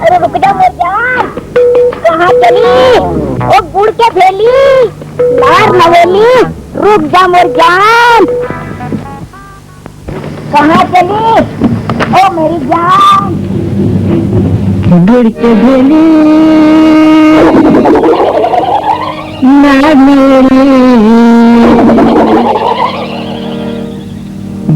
अरे रुक जा मेरी जान, कहाँ चली? ओ गुड़ के फेली, लार नवेली, रुक जा मेरी जान, कहाँ चली? ओ मेरी जान, गुड़ के फेली, लार नवेली,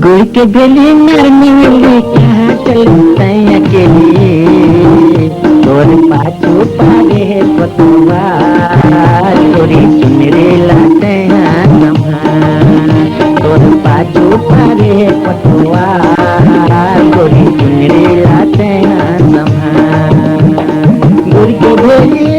गुड़ के फेली, लार नवेली, कहाँ चलता है अकेली? तोर पाछू पागे पतुआ तोरी सुनरे लाते हैं सम्हार। तोर पाछू पागे पतुआ तोरी सुनरे लाते हैं सम्हार। गुड़ के भेली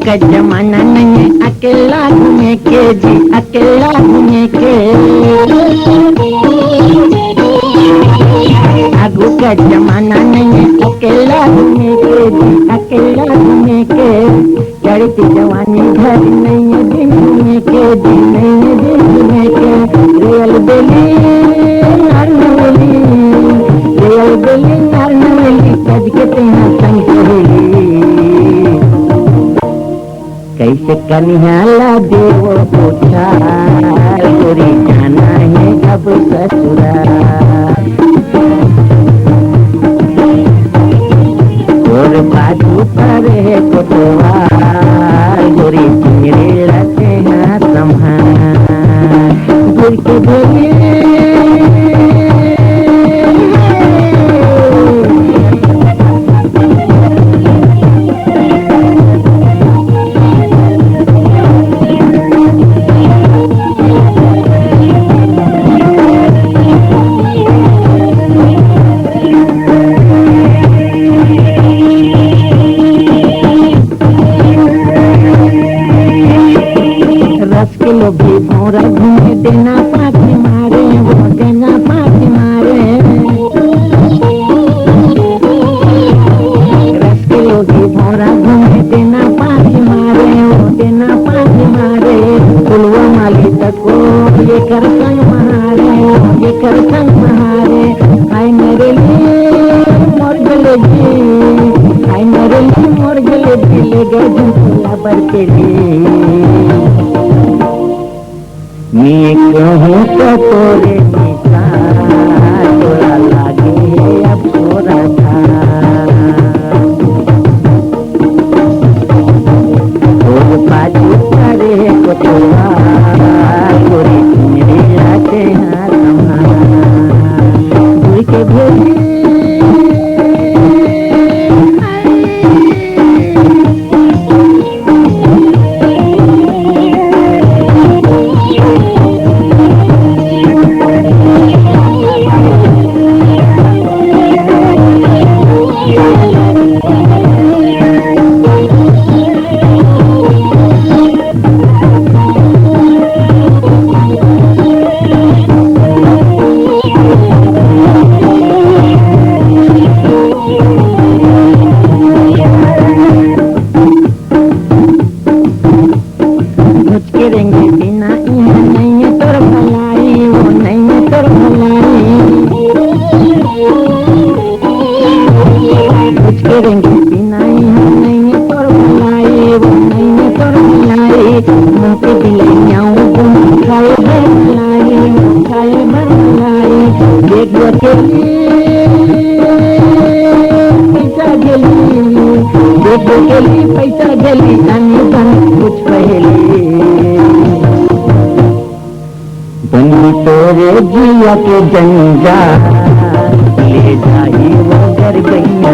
का जमाना नहीं है अकेला घूमे के जी, अकेला घूमे के। आगू का जमाना नहीं है अकेला घूमे के जी, अकेला घूमे के। चढ़ती जवानी घर नहीं है दिन घूमे के जी, नहीं है दिन घूमे के। रेल बेली नारनवेली, रेल बेली नारनवेली, सज के तेना संग सहेली। कैसे कन्हैया देव पुछार, गोरी जाना है अब ससुराल। और बाजू पर है कोतवाल, गोरी चिंगरे रहते हैं संभाल। गुड़ के भेली भी भौरा घूमे देना पाथी मारे, वो देना पाथी मारे। रस के लोग भी भौरा घूमे देना पाथी मारे, वो देना पाथी मारे। पुलवा माली तक को ये कर संग महारे, ये कर संग महारे। हाय मेरे लिए मोर गले जी, हाय मेरे लिए मोर गले जी, ले गए झुमला बर के लिए। मैं कहूँ तो तोरे निशान, तोरा लागे अब छोरा था। तोर बाजू करे कोतवा, तोरे चिंगरे लाते हैं संभाल। गुड़ के भेली कैसा गेली आणि बन कुछ पहली बनी तोरे जिया के जंजाल ले जाई वो घर गैया